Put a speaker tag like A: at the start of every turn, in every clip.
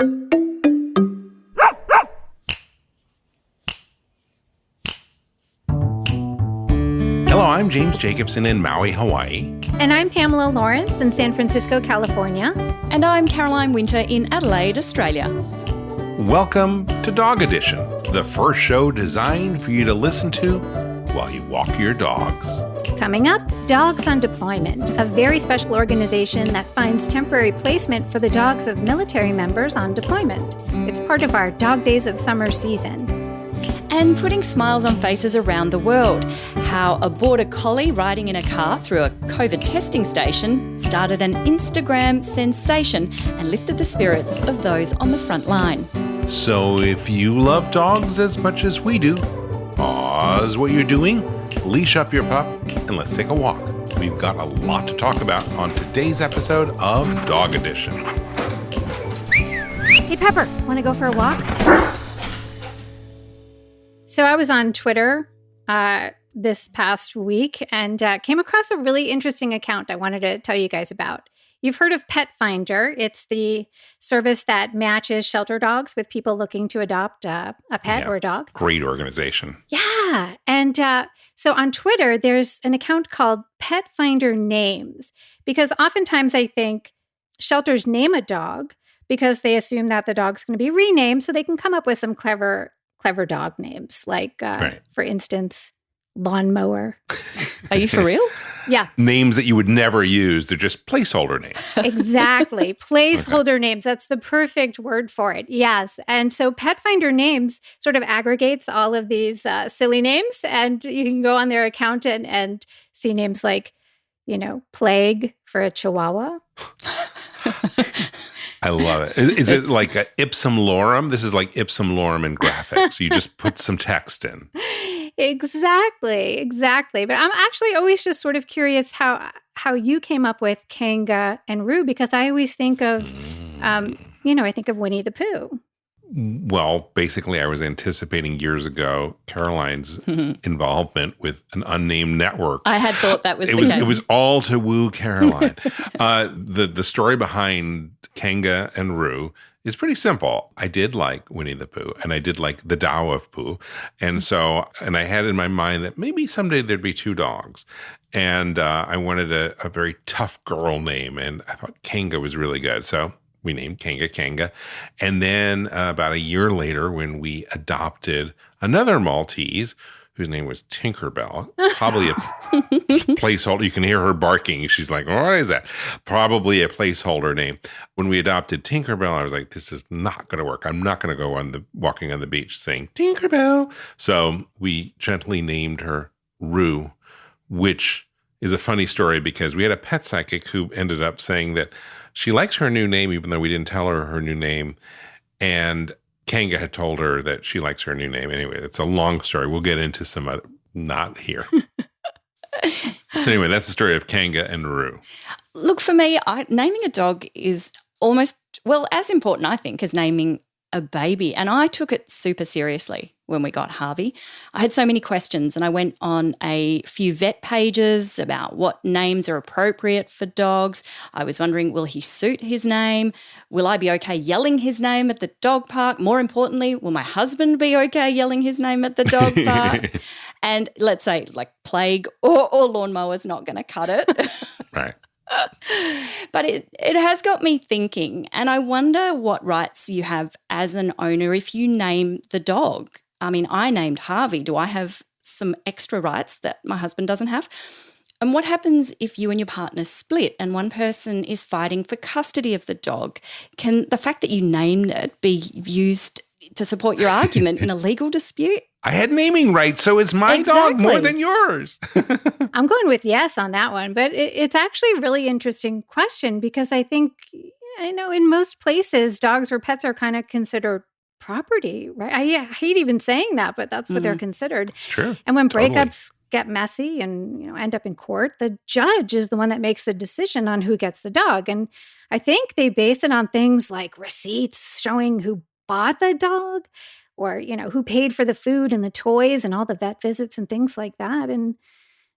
A: Hello, I'm James Jacobson in Maui, Hawaii.
B: And I'm Pamela Lawrence in San Francisco, California.
C: And I'm Caroline Winter in Adelaide, Australia.
A: Welcome to Dog Edition, the first show designed for you to listen to while you walk your dogs.
B: Coming up, Dogs on Deployment, a very special organization that finds temporary placement for the dogs of military members on deployment. It's part of our Dog Days of Summer season.
C: And putting smiles on faces around the world. How a border collie riding in a car through a COVID testing station started an Instagram sensation and lifted the spirits of those on the front line.
A: So if you love dogs as much as we do, pause what you're doing, leash up your pup, and let's take a walk. We've got a lot to talk about on today's episode of Dog Edition.
B: Hey, Pepper, want to go for a walk? So I was on Twitter this past week and came across a really interesting account I wanted to tell you guys about. You've heard of Pet Finder. It's the service that matches shelter dogs with people looking to adopt a pet or a dog.
A: Great organization.
B: Yeah. And so on Twitter, there's an account called Pet Finder Names, because oftentimes I think shelters name a dog because they assume that the dog's going to be renamed so they can come up with some clever dog names, like, for instance, lawnmower.
C: Are you for real?
B: Yeah.
A: Names that you would never use. They're just placeholder names.
B: Exactly. Placeholder names. That's the perfect word for it. Yes. And so Pet Finder Names sort of aggregates all of these silly names, and you can go on their account and see names like, Plague for a Chihuahua.
A: I love it. Is it like a ipsum lorem? This is like ipsum lorem in graphics. You just put some text in.
B: Exactly. But I'm actually always just sort of curious how you came up with Kanga and Roo, because I always think of, I think of Winnie the Pooh.
A: Well, basically, I was anticipating years ago Caroline's involvement with an unnamed network.
C: I had thought that was the case.
A: It was all to woo Caroline. The story behind Kanga and Roo is pretty simple. I did like Winnie the Pooh, and I did like the Tao of Pooh. And I had in my mind that maybe someday there'd be two dogs. And I wanted a very tough girl name, and I thought Kanga was really good. So we named Kanga. And then about a year later, when we adopted another Maltese, whose name was Tinkerbell, probably a placeholder. You can hear her barking. She's like, what is that? Probably a placeholder name. When we adopted Tinkerbell, I was like, this is not going to work. I'm not going to go walking on the beach saying Tinkerbell. So we gently named her Roo, which is a funny story because we had a pet psychic who ended up saying that she likes her new name, even though we didn't tell her new name. And Kanga had told her that she likes her new name. Anyway, it's a long story. We'll get into some other, not here. So anyway, that's the story of Kanga and Roo.
C: Look, for me, naming a dog is almost, as important, I think, as naming a baby. And I took it super seriously when we got Harvey. I had so many questions, and I went on a few vet pages about what names are appropriate for dogs. I was wondering, will he suit his name? Will I be okay yelling his name at the dog park? More importantly, will my husband be okay yelling his name at the dog park? And let's say like Plague or lawnmower's not going to cut it.
A: Right.
C: But it has got me thinking, and I wonder what rights you have as an owner if you name the dog. I mean, I named Harvey. Do I have some extra rights that my husband doesn't have? And what happens if you and your partner split and one person is fighting for custody of the dog? Can the fact that you named it be used to support your argument in a legal dispute?
A: I had naming rights, so it's my dog more than yours.
B: I'm going with yes on that one, but it's actually a really interesting question because I think, in most places, dogs or pets are kind of considered property, right? I hate even saying that, but that's what they're considered.
A: It's true.
B: And when breakups get messy and end up in court, the judge is the one that makes the decision on who gets the dog. And I think they base it on things like receipts showing who bought the dog, or who paid for the food and the toys and all the vet visits and things like that. And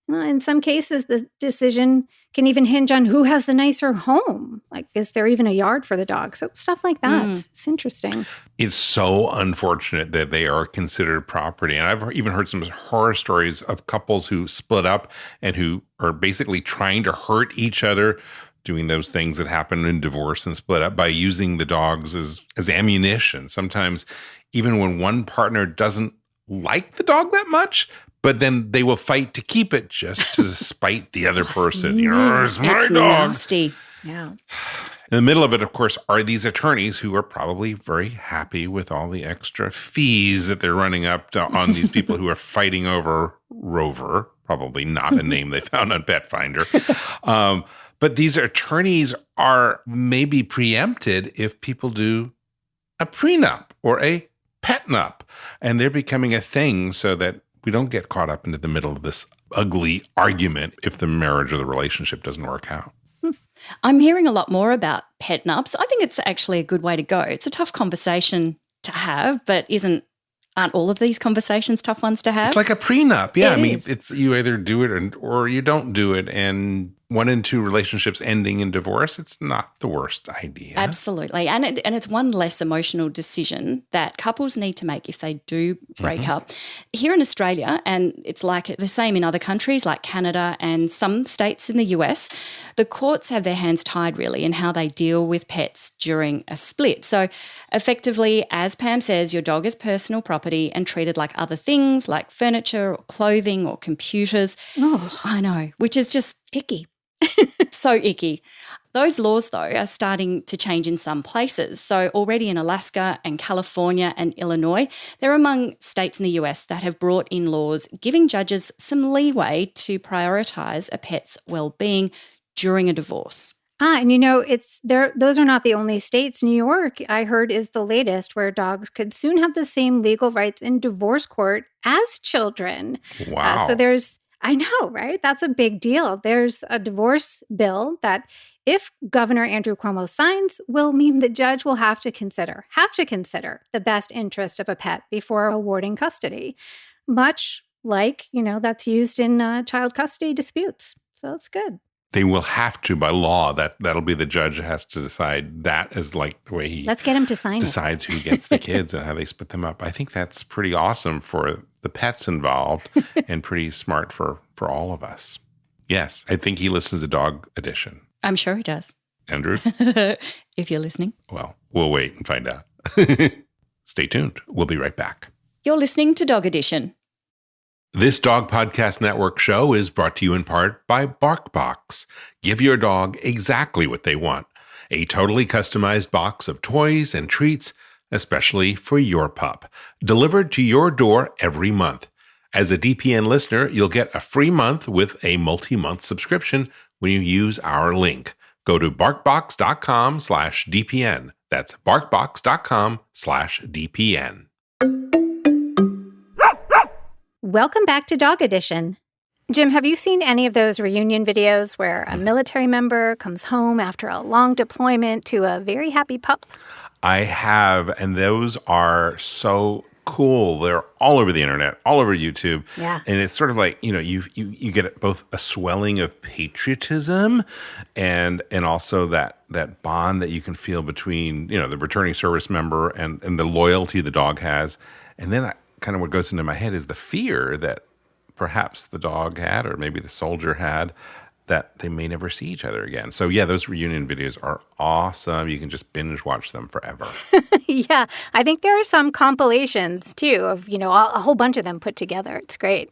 B: In some cases, the decision can even hinge on who has the nicer home. Like, is there even a yard for the dog? So stuff like that. It's interesting.
A: It's so unfortunate that they are considered property. And I've even heard some horror stories of couples who split up and who are basically trying to hurt each other, doing those things that happen in divorce and split up by using the dogs as ammunition. Sometimes even when one partner doesn't like the dog that much, but then they will fight to keep it just to spite the other person. It's my
C: It's
A: dog.
C: nasty.
B: Yeah.
A: In the middle of it, of course, are these attorneys who are probably very happy with all the extra fees that they're running up on these people who are fighting over Rover, probably not a name they found on Pet Finder. But these attorneys are maybe preempted if people do a prenup or a petnup, and they're becoming a thing so that we don't get caught up into the middle of this ugly argument if the marriage or the relationship doesn't work out.
C: I'm hearing a lot more about pet nups. I think it's actually a good way to go. It's a tough conversation to have, but aren't all of these conversations tough ones to have?
A: It's like a prenup. Yeah,
C: It is.
A: it's you either do it or you don't do it. And 1 in 2 relationships ending in divorce, it's not the worst idea.
C: Absolutely. And it's one less emotional decision that couples need to make if they do break up. Here in Australia, and it's like the same in other countries like Canada and some states in the US, the courts have their hands tied really in how they deal with pets during a split. So effectively, as Pam says, your dog is personal property and treated like other things like furniture or clothing or computers.
B: Oh,
C: I know, which is just
B: icky.
C: so icky. Those laws, though, are starting to change in some places. So already in Alaska and California and Illinois, they're among states in the US that have brought in laws giving judges some leeway to prioritise a pet's well-being during a divorce.
B: And it's there. Those are not the only states. New York, I heard, is the latest where dogs could soon have the same legal rights in divorce court as children.
A: Wow.
B: I know, right? That's a big deal. There's a divorce bill that if Governor Andrew Cuomo signs will mean the judge will have to consider the best interest of a pet before awarding custody, much like, that's used in child custody disputes. So it's good.
A: They will have to, by law, that'll be the judge has to decide. That is like the way he
B: Let's get him to sign
A: decides who gets the kids and how they split them up. I think that's pretty awesome for the pets involved and pretty smart for all of us. Yes, I think he listens to Dog Edition.
C: I'm sure he does.
A: Andrew?
C: If you're listening.
A: Well, we'll wait and find out. Stay tuned. We'll be right back.
C: You're listening to Dog Edition.
A: This Dog Podcast Network show is brought to you in part by BarkBox. Give your dog exactly what they want. A totally customized box of toys and treats, especially for your pup, delivered to your door every month. As a DPN listener, you'll get a free month with a multi-month subscription when you use our link. Go to barkbox.com/DPN. That's barkbox.com/DPN.
B: Welcome back to Dog Edition. Jim, have you seen any of those reunion videos where a military member comes home after a long deployment to a very happy pup?
A: I have, and those are so cool. They're all over the internet, all over YouTube.
B: Yeah.
A: And it's sort of like, you get both a swelling of patriotism and also that bond that you can feel between, the returning service member and the loyalty the dog has. And then kind of what goes into my head is the fear that perhaps the dog had, or maybe the soldier had, that they may never see each other again. So yeah, those reunion videos are awesome. You can just binge watch them forever.
B: Yeah, I think there are some compilations too of, a whole bunch of them put together. It's great.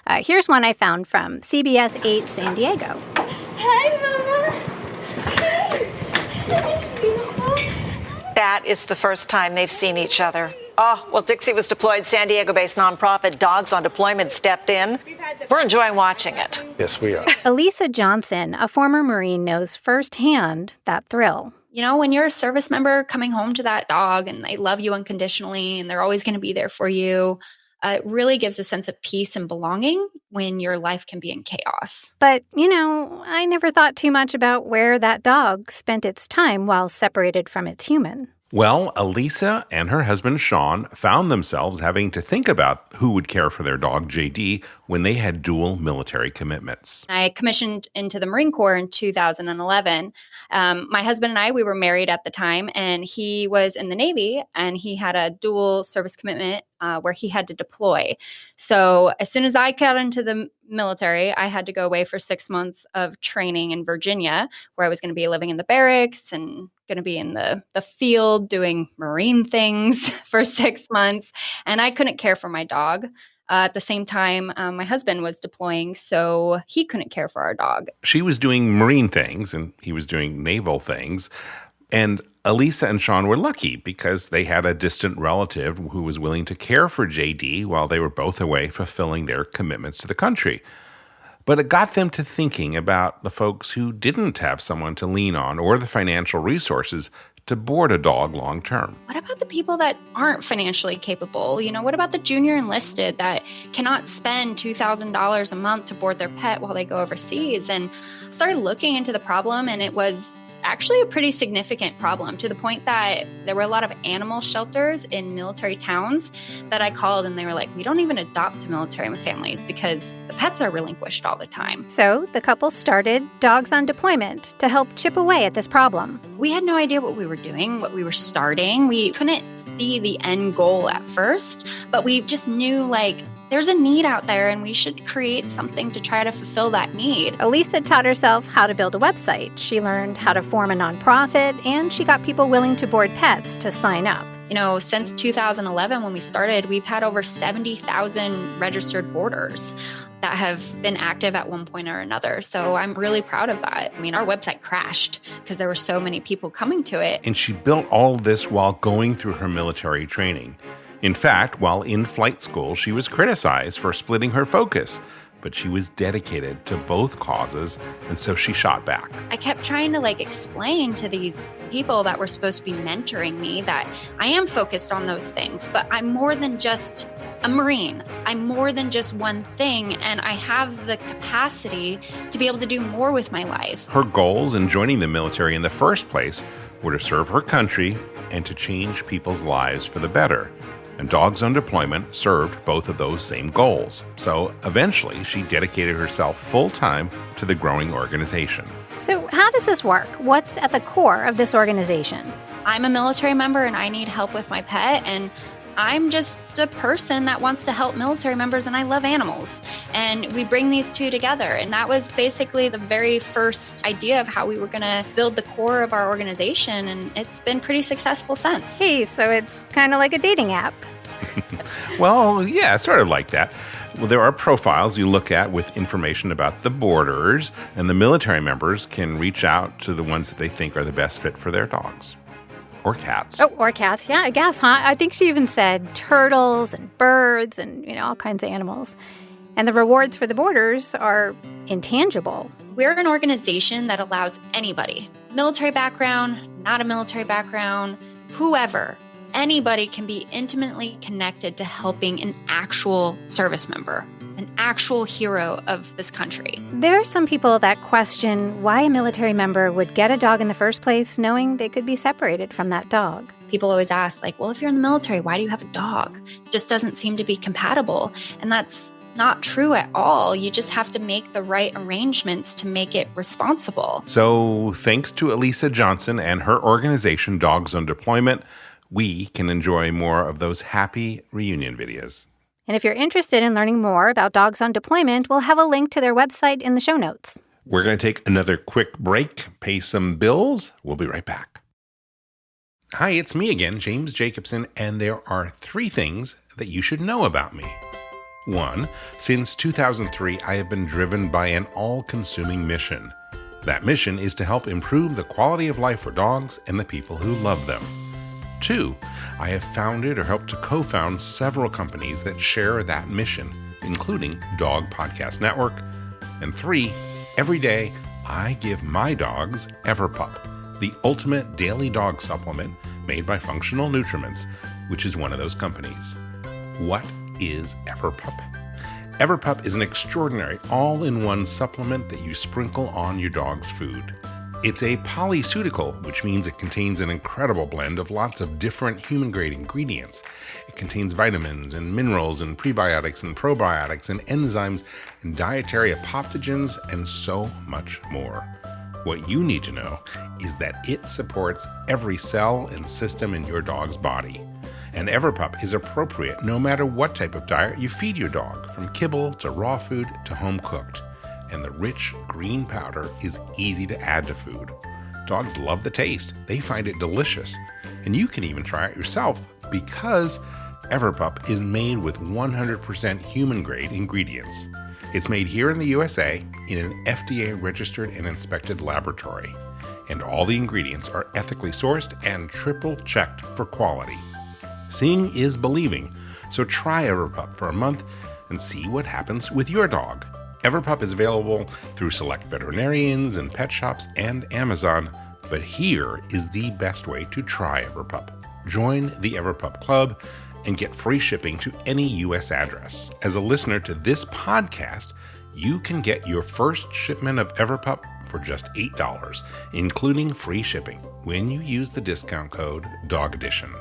B: Here's one I found from CBS 8 San Diego.
D: Hi, Mama.
E: That is the first time they've seen each other. Oh, well, Dixie was deployed. San Diego-based nonprofit Dogs on Deployment stepped in. We're enjoying watching it.
F: Yes, we are.
B: Alisa Johnson, a former Marine, knows firsthand that thrill.
D: When you're a service member coming home to that dog and they love you unconditionally and they're always going to be there for you, it really gives a sense of peace and belonging when your life can be in chaos.
B: But, I never thought too much about where that dog spent its time while separated from its human.
A: Well, Alisa and her husband Sean found themselves having to think about who would care for their dog JD when they had dual military commitments.
D: I commissioned into the Marine Corps in 2011. My husband and I, we were married at the time, and he was in the Navy, and he had a dual service commitment where he had to deploy. So as soon as I got into the military, I had to go away for 6 months of training in Virginia, where I was going to be living in the barracks and going to be in the field doing Marine things for 6 months. And I couldn't care for my dog. At the same time, my husband was deploying, so he couldn't care for our dog.
A: She was doing Marine things and he was doing naval things. And Alisa and Sean were lucky because they had a distant relative who was willing to care for JD while they were both away fulfilling their commitments to the country. But it got them to thinking about the folks who didn't have someone to lean on or the financial resources to board a dog long term.
D: What about the people that aren't financially capable? What about the junior enlisted that cannot spend $2,000 a month to board their pet while they go overseas? And started looking into the problem, and it was actually a pretty significant problem, to the point that there were a lot of animal shelters in military towns that I called, and they were like, we don't even adopt military families because the pets are relinquished all the time.
B: So the couple started Dogs on Deployment to help chip away at this problem.
D: We had no idea what we were doing, what we were starting. We couldn't see the end goal at first, but we just knew there's a need out there and we should create something to try to fulfill that need.
B: Alisa taught herself how to build a website. She learned how to form a nonprofit, and she got people willing to board pets to sign up.
D: Since 2011, when we started, we've had over 70,000 registered boarders that have been active at one point or another. So I'm really proud of that. Our website crashed because there were so many people coming to it.
A: And she built all of this while going through her military training. In fact, while in flight school, she was criticized for splitting her focus, but she was dedicated to both causes, and so she shot back.
D: I kept trying to explain to these people that were supposed to be mentoring me that I am focused on those things, but I'm more than just a Marine. I'm more than just one thing, and I have the capacity to be able to do more with my life.
A: Her goals in joining the military in the first place were to serve her country and to change people's lives for the better. And Dogs on Deployment served both of those same goals. So eventually, she dedicated herself full-time to the growing organization.
B: So how does this work? What's at the core of this organization?
D: I'm a military member and I need help with my pet, and I'm just a person that wants to help military members, and I love animals. And we bring these two together. And that was basically the very first idea of how we were going to build the core of our organization. And it's been pretty successful since.
B: Hey, so it's kind of like a dating app.
A: Well, yeah, sort of like that. Well, there are profiles you look at with information about the boarders, and the military members can reach out to the ones that they think are the best fit for their dogs. Or cats.
B: Oh, or cats. Yeah, I guess, huh? I think she even said turtles and birds and, all kinds of animals. And the rewards for the boarders are intangible.
D: We're an organization that allows anybody, military background, not a military background, whoever, anybody can be intimately connected to helping an actual service member, an actual hero of this country.
B: There are some people that question why a military member would get a dog in the first place knowing they could be separated from that dog.
D: People always ask, well, if you're in the military, why do you have a dog? It just doesn't seem to be compatible. And that's not true at all. You just have to make the right arrangements to make it responsible.
A: So thanks to Alisa Johnson and her organization, Dogs on Deployment, we can enjoy more of those happy reunion videos.
B: And if you're interested in learning more about Dogs on Deployment, we'll have a link to their website in the show notes.
A: We're going to take another quick break, pay some bills. We'll be right back. Hi, it's me again, James Jacobson, and there are 3 things that you should know about me. 1, since 2003, I have been driven by an all-consuming mission. That mission is to help improve the quality of life for dogs and the people who love them. 2, I have founded or helped to co-found several companies that share that mission, including Dog Podcast Network. And 3, every day I give my dogs EverPup, the ultimate daily dog supplement made by Functional Nutriments, which is one of those companies. What is EverPup? EverPup is an extraordinary all-in-one supplement that you sprinkle on your dog's food. It's a polyceutical, which means it contains an incredible blend of lots of different human-grade ingredients. It contains vitamins and minerals and prebiotics and probiotics and enzymes and dietary adaptogens and so much more. What you need to know is that it supports every cell and system in your dog's body. And Everpup is appropriate no matter what type of diet you feed your dog, from kibble to raw food to home cooked. And the rich green powder is easy to add to food. Dogs love the taste. They find it delicious. And you can even try it yourself because Everpup is made with 100% human-grade ingredients. It's made here in the USA in an FDA-registered and inspected laboratory. And all the ingredients are ethically sourced and triple-checked for quality. Seeing is believing, so try Everpup for a month and see what happens with your dog. Everpup is available through select veterinarians and pet shops and Amazon, but here is the best way to try Everpup. Join the Everpup Club and get free shipping to any U.S. address. As a listener to this podcast, you can get your first shipment of Everpup for just $8, including free shipping, when you use the discount code DOGEDITION.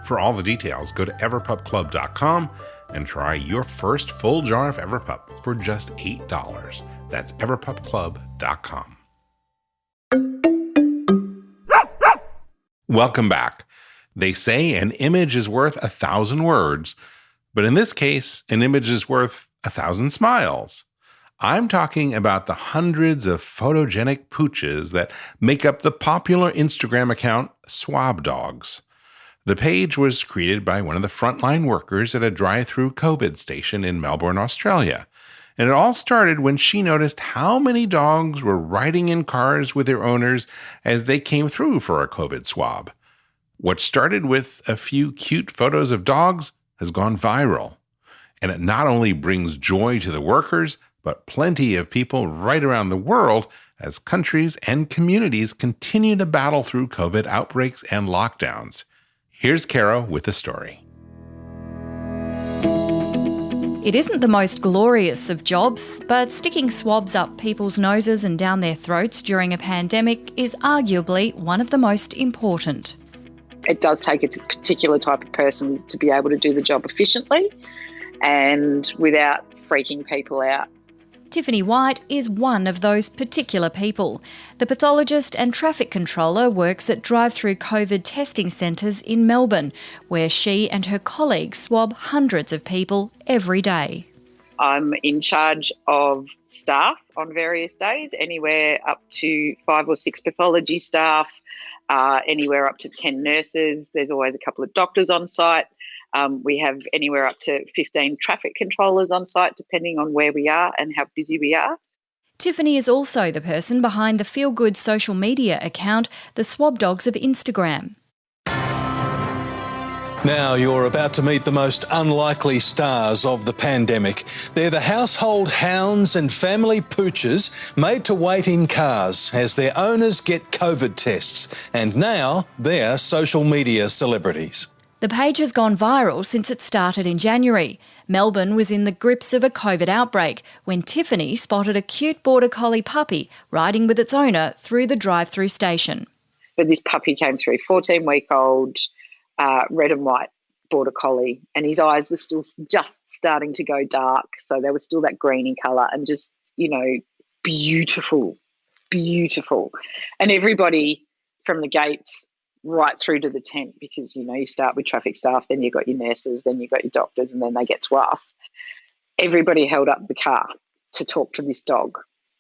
A: For all the details, go to everpupclub.com and try your first full jar of Everpup for just $8. That's everpupclub.com. Welcome back. They say an image is worth 1,000 words, but in this case, an image is worth 1,000 smiles. I'm talking about the hundreds of photogenic pooches that make up the popular Instagram account Swabdogs. The page was created by one of the frontline workers at a drive-through COVID station in Melbourne, Australia. And it all started when she noticed how many dogs were riding in cars with their owners as they came through for a COVID swab. What started with a few cute photos of dogs has gone viral. And it not only brings joy to the workers, but plenty of people right around the world as countries and communities continue to battle through COVID outbreaks and lockdowns. Here's Caro with the story.
C: It isn't the most glorious of jobs, but sticking swabs up people's noses and down their throats during a pandemic is arguably one of the most important.
F: It does take a particular type of person to be able to do the job efficiently and without freaking people out.
C: Tiffany White is one of those particular people. The pathologist and traffic controller works at drive-through COVID testing centres in Melbourne, where she and her colleagues swab hundreds of people every day.
F: I'm in charge of staff on various days, anywhere up to 5 or 6 pathology staff, anywhere up to 10 nurses. There's always a couple of doctors on site. We have anywhere up to 15 traffic controllers on site, depending on where we are and how busy we are.
C: Tiffany is also the person behind the feel-good social media account, the Swabdogs of Instagram.
G: Now you're about to meet the most unlikely stars of the pandemic. They're the household hounds and family pooches made to wait in cars as their owners get COVID tests. And now they're social media celebrities.
C: The page has gone viral since it started in January. Melbourne was in the grips of a COVID outbreak when Tiffany spotted a cute Border Collie puppy riding with its owner through the drive-through station.
F: But this puppy came through, 14-week-old, red and white Border Collie, and his eyes were still just starting to go dark, so they were still that greeny colour and just, beautiful, beautiful. And everybody from the gate right through to the tent, because, you start with traffic staff, then you've got your nurses, then you've got your doctors, and then they get to us. Everybody held up the car to talk to this dog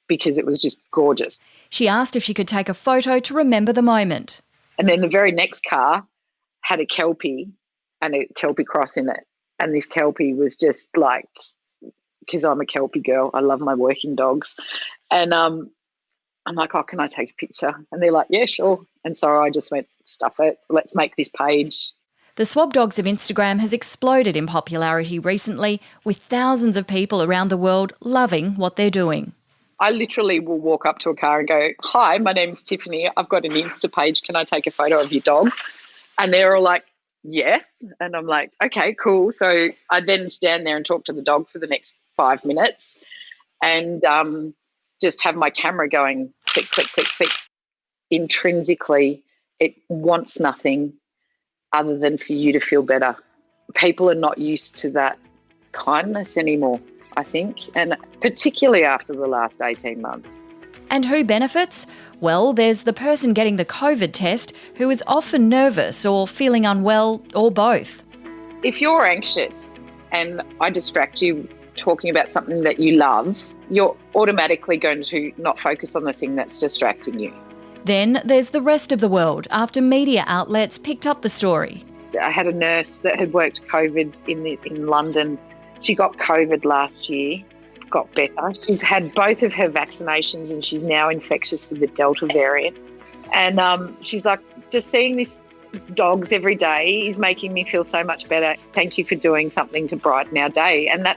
F: because it was just gorgeous.
C: She asked if she could take a photo to remember the moment.
F: And then the very next car had a Kelpie and a Kelpie cross in it. And this Kelpie was just like, because I'm a Kelpie girl, I love my working dogs. And I'm like, oh, can I take a picture? And they're like, yeah, sure. And so I just went, stuff it, let's make this page.
C: The Swabdogs of Instagram has exploded in popularity recently, with thousands of people around the world loving what they're doing.
F: I literally will walk up to a car and go, hi, my name's Tiffany. I've got an Insta page. Can I take a photo of your dog? And they're all like, yes. And I'm like, okay, cool. So I then stand there and talk to the dog for the next 5 minutes and just have my camera going click, click, click, click. intrinsically it wants nothing other than for you to feel better. People are not used to that kindness anymore, I think, and particularly after the last 18 months.
C: And who benefits? Well, there's the person getting the COVID test who is often nervous or feeling unwell or both.
F: If you're anxious and I distract you talking about something that you love, you're automatically going to not focus on the thing that's distracting you.
C: Then there's the rest of the world after media outlets picked up the story.
F: I had a nurse that had worked COVID in London. She got COVID last year, got better. She's had both of her vaccinations and she's now infectious with the Delta variant. And she's like, just seeing these dogs every day is making me feel so much better. Thank you for doing something to brighten our day. And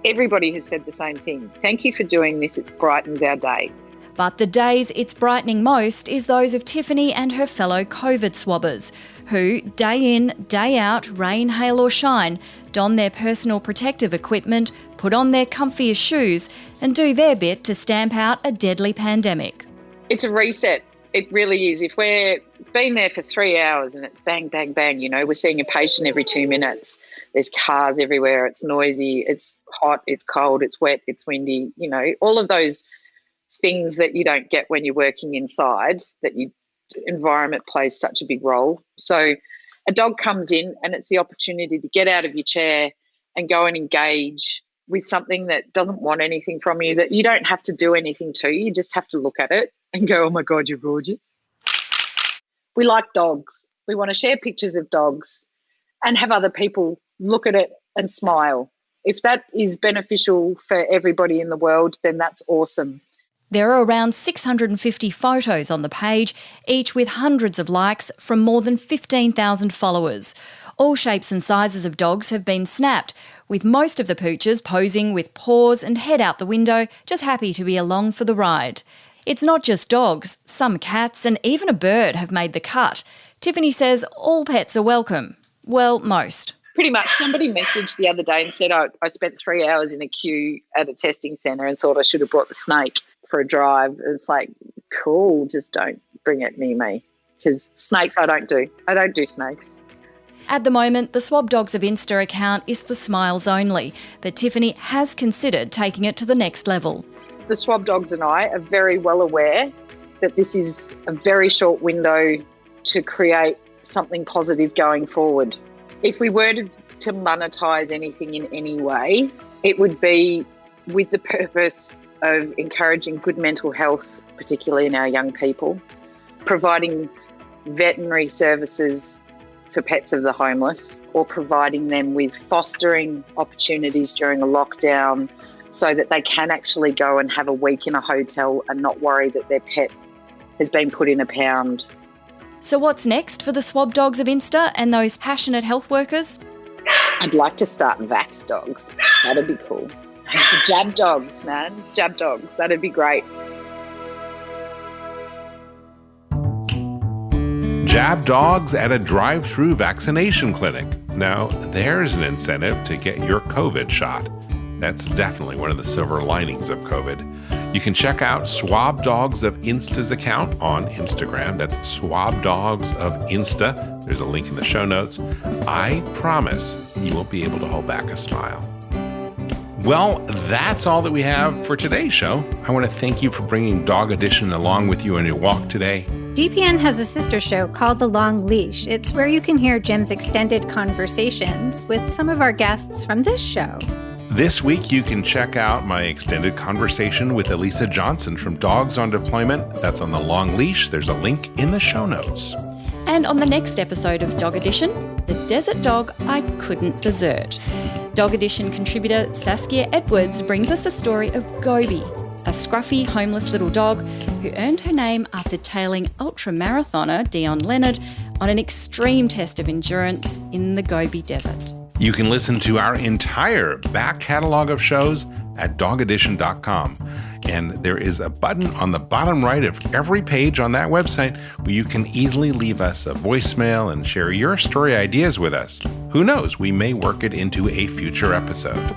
F: everybody has said the same thing. Thank you for doing this. It brightens our day.
C: But the days it's brightening most is those of Tiffany and her fellow COVID swabbers, who, day in, day out, rain, hail or shine, don their personal protective equipment, put on their comfiest shoes and do their bit to stamp out a deadly pandemic.
F: It's a reset. It really is. If we're been there for 3 hours and it's bang, bang, bang, we're seeing a patient every 2 minutes. There's cars everywhere. It's noisy. It's hot. It's cold. It's wet. It's windy. All of those things that you don't get when you're working inside, environment plays such a big role. So a dog comes in and it's the opportunity to get out of your chair and go and engage with something that doesn't want anything from you, that you don't have to do anything to. You just have to look at it and go, oh my God, you're gorgeous. We like dogs. We want to share pictures of dogs and have other people look at it and smile. If that is beneficial for everybody in the world, then that's awesome.
C: There are around 650 photos on the page, each with hundreds of likes from more than 15,000 followers. All shapes and sizes of dogs have been snapped, with most of the pooches posing with paws and head out the window, just happy to be along for the ride. It's not just dogs, some cats and even a bird have made the cut. Tiffany says all pets are welcome. Well, most.
F: Pretty much. Somebody messaged the other day and said, I spent 3 hours in a queue at a testing centre and thought I should have brought the snake for a drive. It's like, cool, just don't bring it near me. Because snakes I don't do snakes.
C: At the moment, the swabdogsofinsta account is for smiles only, but Tiffany has considered taking it to the next level.
F: The Swabdogs and I are very well aware that this is a very short window to create something positive going forward. If we were to monetise anything in any way, it would be with the purpose of encouraging good mental health, particularly in our young people, providing veterinary services for pets of the homeless, or providing them with fostering opportunities during a lockdown so that they can actually go and have a week in a hotel and not worry that their pet has been put in a pound.
C: So what's next for the Swabdogsofinsta and those passionate health workers?
F: I'd like to start Vax dogs. That'd be cool. Jab dogs, man. Jab dogs. That'd be great.
A: Jab dogs at a drive-through vaccination clinic. Now, there's an incentive to get your COVID shot. That's definitely one of the silver linings of COVID. You can check out Swabdogsofinsta's account on Instagram. That's Swabdogsofinsta. There's a link in the show notes. I promise you won't be able to hold back a smile. Well, that's all that we have for today's show. I want to thank you for bringing Dog Edition along with you on your walk today.
B: DPN has a sister show called The Long Leash. It's where you can hear Jim's extended conversations with some of our guests from this show.
A: This week, you can check out my extended conversation with Alisa Johnson from Dogs on Deployment. That's on The Long Leash. There's a link in the show notes.
C: And on the next episode of Dog Edition, the desert dog I couldn't desert. Dog Edition contributor Saskia Edwards brings us the story of Gobi, a scruffy, homeless little dog who earned her name after tailing ultramarathoner Dion Leonard on an extreme test of endurance in the Gobi Desert.
A: You can listen to our entire back catalog of shows at dogedition.com. And there is a button on the bottom right of every page on that website where you can easily leave us a voicemail and share your story ideas with us. Who knows, we may work it into a future episode.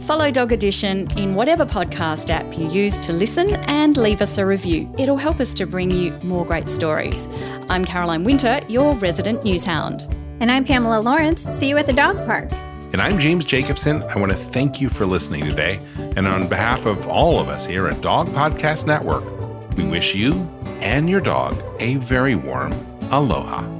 C: Follow Dog Edition in whatever podcast app you use to listen and leave us a review. It'll help us to bring you more great stories. I'm Caroline Winter, your resident newshound.
B: And I'm Pamela Lawrence. See you at the dog park.
A: And I'm James Jacobson. I want to thank you for listening today. And on behalf of all of us here at Dog Podcast Network, we wish you and your dog a very warm aloha.